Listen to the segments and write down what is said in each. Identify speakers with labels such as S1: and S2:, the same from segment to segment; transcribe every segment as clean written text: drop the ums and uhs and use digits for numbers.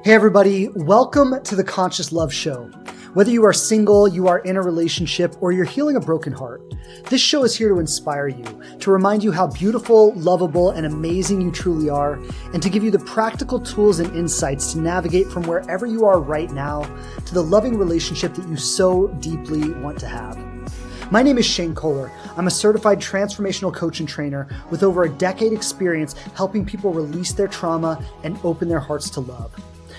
S1: Hey everybody, welcome to the Conscious Love Show. Whether you are single, you are in a relationship, or you're healing a broken heart, this show is here to inspire you, to remind you how beautiful, lovable, and amazing you truly are, and to give you the practical tools and insights to navigate from wherever you are right now to the loving relationship that you so deeply want to have. My name is Shane Kohler. I'm a certified transformational coach and trainer with over a decade experience helping people release their trauma and open their hearts to love.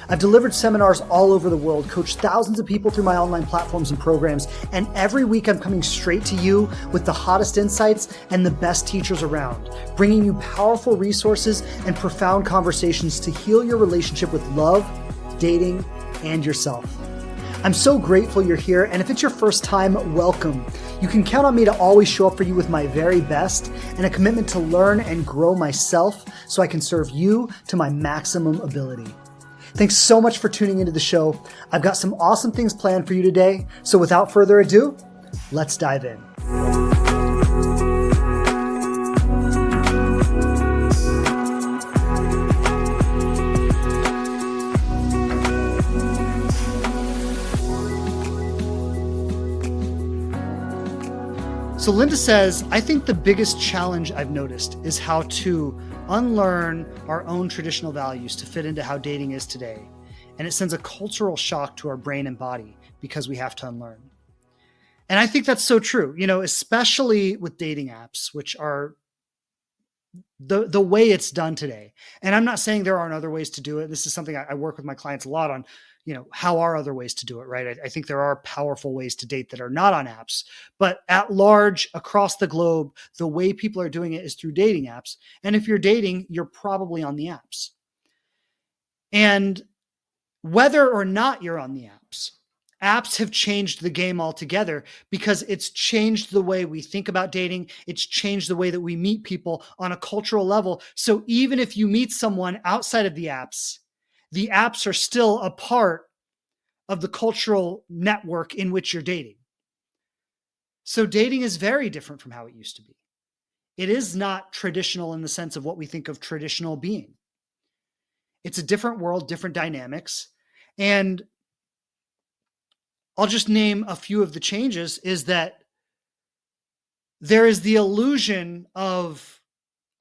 S1: I've delivered seminars all over the world, coached thousands of people through my online platforms and programs, and every week I'm coming straight to you with the hottest insights and the best teachers around, bringing you powerful resources and profound conversations to heal your relationship with love, dating, and yourself. I'm so grateful you're here, and if it's your first time, welcome. You can count on me to always show up for you with my very best and a commitment to learn and grow myself so I can serve you to my maximum ability. Thanks so much for tuning into the show. I've got some awesome things planned for you today. So without further ado, let's dive in. So Linda says, I think the biggest challenge I've noticed is how to unlearn our own traditional values to fit into how dating is today. And it sends a cultural shock to our brain and body because we have to unlearn. And I think that's so true, especially with dating apps, which are the way it's done today. And I'm not saying there aren't other ways to do it. This is something I work with my clients a lot on, how are other ways to do it, right? I think there are powerful ways to date that are not on apps, but at large, across the globe, the way people are doing it is through dating apps. And if you're dating, you're probably on the apps. And whether or not you're on the apps have changed the game altogether because it's changed the way we think about dating. It's changed the way that we meet people on a cultural level. So even if you meet someone outside of the apps are still a part of the cultural network in which you're dating. So dating is very different from how it used to be. It is not traditional in the sense of what we think of traditional being. It's a different world, different dynamics. And I'll just name a few of the changes is that there is the illusion of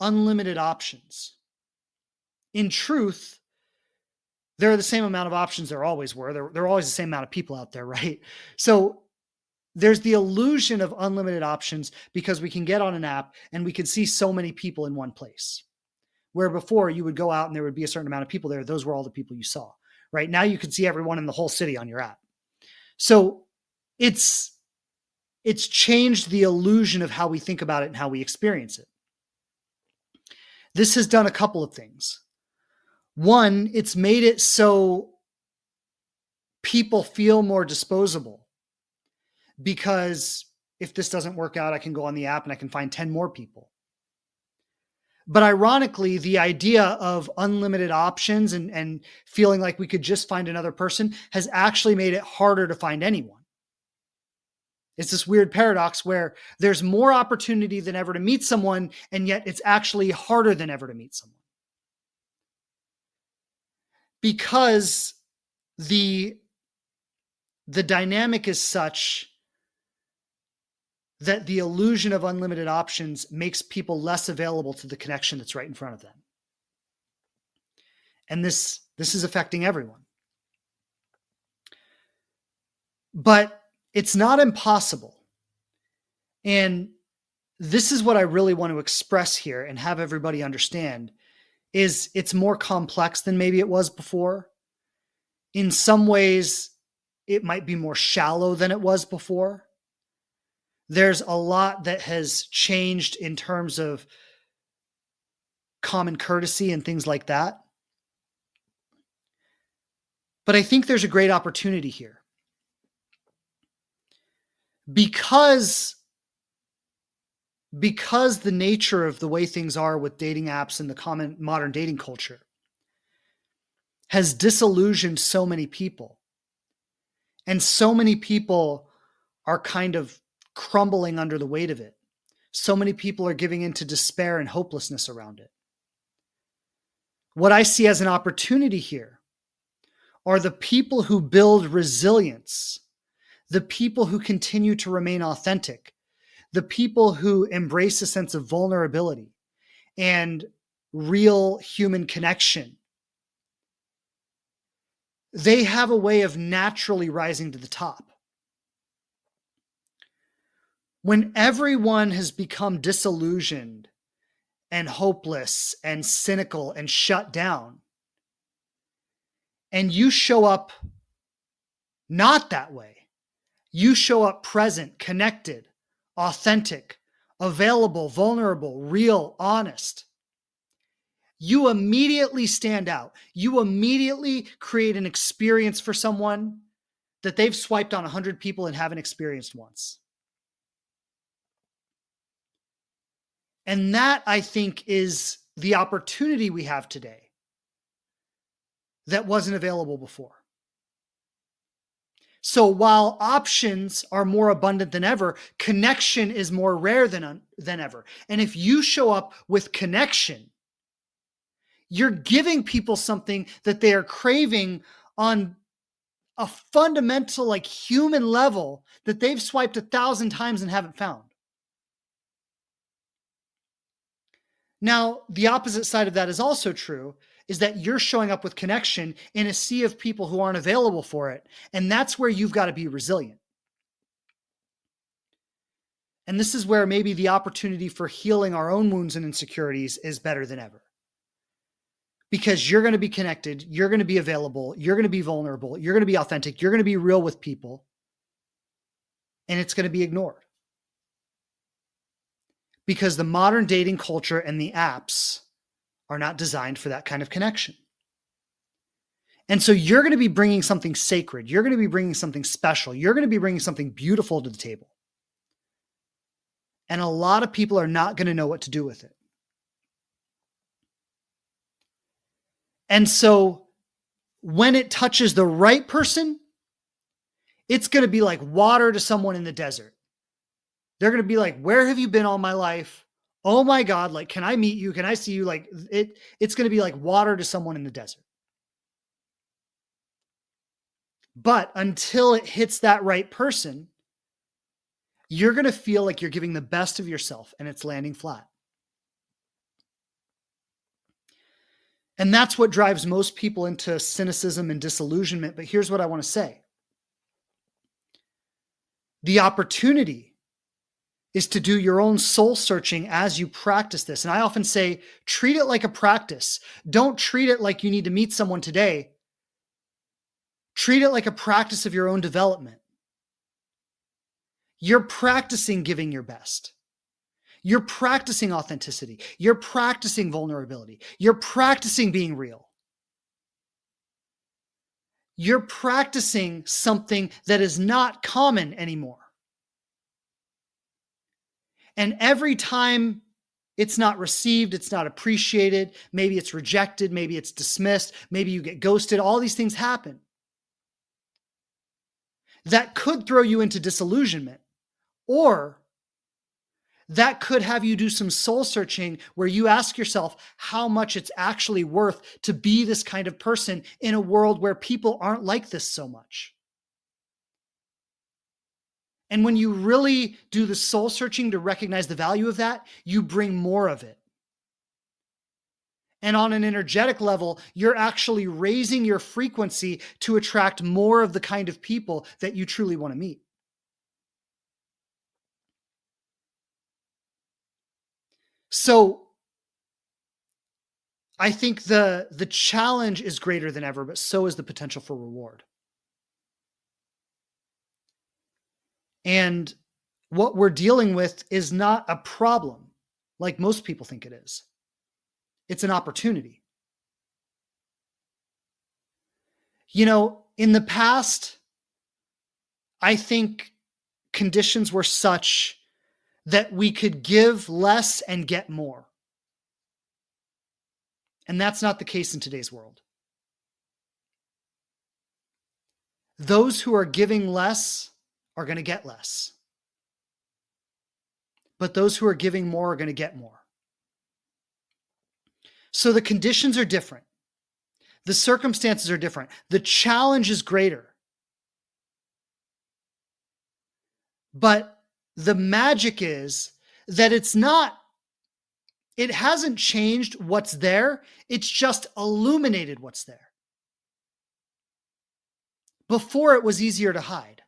S1: unlimited options. In truth, there are the same amount of options there always were. There are always the same amount of people out there, right? So there's the illusion of unlimited options because we can get on an app and we can see so many people in one place. Where before you would go out and there would be a certain amount of people there. Those were all the people you saw, right? Now you can see everyone in the whole city on your app. So it's changed the illusion of how we think about it and how we experience it. This has done a couple of things. One, it's made it so people feel more disposable because if this doesn't work out, I can go on the app and I can find 10 more people. But ironically, the idea of unlimited options and feeling like we could just find another person has actually made it harder to find anyone. It's this weird paradox where there's more opportunity than ever to meet someone, and yet it's actually harder than ever to meet someone. Because the dynamic is such that the illusion of unlimited options makes people less available to the connection that's right in front of them. And this is affecting everyone. But it's not impossible. And this is what I really want to express here and have everybody understand is it's more complex than maybe it was before. In some ways, it might be more shallow than it was before. There's a lot that has changed in terms of common courtesy and things like that. But I think there's a great opportunity here. Because the nature of the way things are with dating apps and the common modern dating culture has disillusioned so many people. And so many people are kind of crumbling under the weight of it. So many people are giving into despair and hopelessness around it. What I see as an opportunity here, are the people who build resilience, the people who continue to remain authentic, the people who embrace a sense of vulnerability and real human connection. They have a way of naturally rising to the top. When everyone has become disillusioned and hopeless and cynical and shut down, and you show up not that way, you show up present, connected, authentic, available, vulnerable, real, honest, you immediately stand out. You immediately create an experience for someone that they've swiped on 100 people and haven't experienced once. And that, I think, is the opportunity we have today that wasn't available before. So while options are more abundant than ever, connection is more rare than ever. And if you show up with connection, you're giving people something that they are craving on a fundamental, like, human level that they've swiped 1,000 times and haven't found. Now, the opposite side of that is also true, is that you're showing up with connection in a sea of people who aren't available for it. And that's where you've got to be resilient. And this is where maybe the opportunity for healing our own wounds and insecurities is better than ever. Because you're going to be connected, you're going to be available, you're going to be vulnerable, you're going to be authentic, you're going to be real with people, and it's going to be ignored. Because the modern dating culture and the apps are not designed for that kind of connection. And so you're going to be bringing something sacred, you're going to be bringing something special, you're going to be bringing something beautiful to the table. And a lot of people are not going to know what to do with it. And so when it touches the right person, it's going to be like water to someone in the desert. They're going to be like, where have you been all my life? Oh my God, like, can I meet you? Can I see you? Like, it's going to be like water to someone in the desert. But until it hits that right person, you're going to feel like you're giving the best of yourself and it's landing flat. And that's what drives most people into cynicism and disillusionment. But here's what I want to say. The opportunity is to do your own soul searching as you practice this. And I often say, treat it like a practice. Don't treat it like you need to meet someone today. Treat it like a practice of your own development. You're practicing giving your best. You're practicing authenticity. You're practicing vulnerability. You're practicing being real. You're practicing something that is not common anymore. And every time it's not received, it's not appreciated, maybe it's rejected, maybe it's dismissed, maybe you get ghosted, all these things happen. That could throw you into disillusionment, or that could have you do some soul searching where you ask yourself how much it's actually worth to be this kind of person in a world where people aren't like this so much. And when you really do the soul searching to recognize the value of that, you bring more of it. And on an energetic level, you're actually raising your frequency to attract more of the kind of people that you truly want to meet. So I think the challenge is greater than ever, but so is the potential for reward. And what we're dealing with is not a problem like most people think it is. It's an opportunity. You know, in the past, I think conditions were such that we could give less and get more. And that's not the case in today's world. Those who are giving less are going to get less. But those who are giving more are going to get more. So the conditions are different. The circumstances are different. The challenge is greater. But the magic is that it hasn't changed what's there. It's just illuminated what's there. Before it was easier to hide.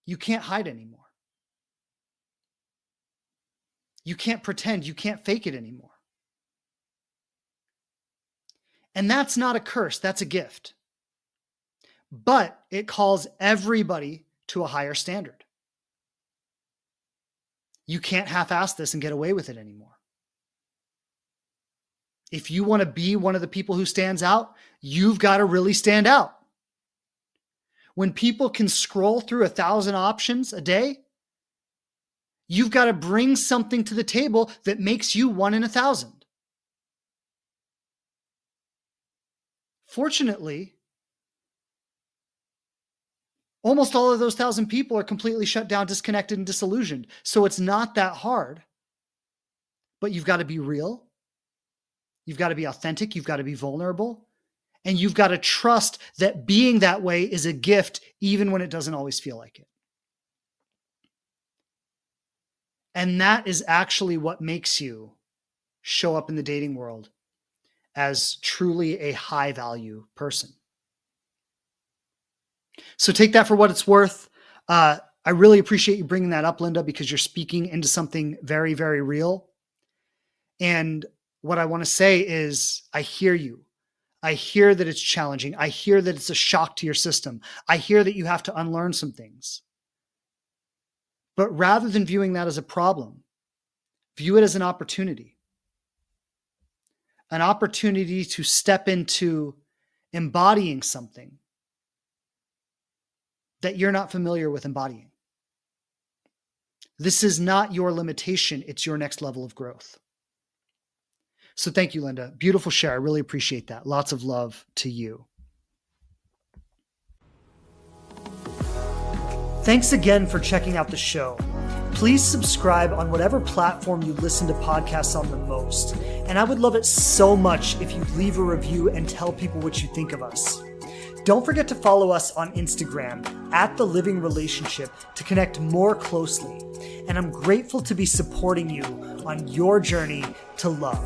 S1: You can't hide anymore. You can't pretend. You can't fake it anymore. And that's not a curse. That's a gift. But it calls everybody to a higher standard. You can't half-ass this and get away with it anymore. If you want to be one of the people who stands out, you've got to really stand out. When people can scroll through 1,000 options a day, you've got to bring something to the table that makes you 1 in 1,000. Fortunately, almost all of those 1,000 people are completely shut down, disconnected, and disillusioned. So it's not that hard. But you've got to be real. You've got to be authentic. You've got to be vulnerable. And you've got to trust that being that way is a gift, even when it doesn't always feel like it. And that is actually what makes you show up in the dating world as truly a high value person. So take that for what it's worth. I really appreciate you bringing that up, Linda, because you're speaking into something very, very real. And what I want to say is, I hear you. I hear that it's challenging. I hear that it's a shock to your system. I hear that you have to unlearn some things. But rather than viewing that as a problem, view it as an opportunity. An opportunity to step into embodying something that you're not familiar with embodying. This is not your limitation. It's your next level of growth. So thank you, Linda. Beautiful share. I really appreciate that. Lots of love to you. Thanks again for checking out the show. Please subscribe on whatever platform you listen to podcasts on the most. And I would love it so much if you leave a review and tell people what you think of us. Don't forget to follow us on Instagram @TheLivingRelationship to connect more closely. And I'm grateful to be supporting you on your journey to love.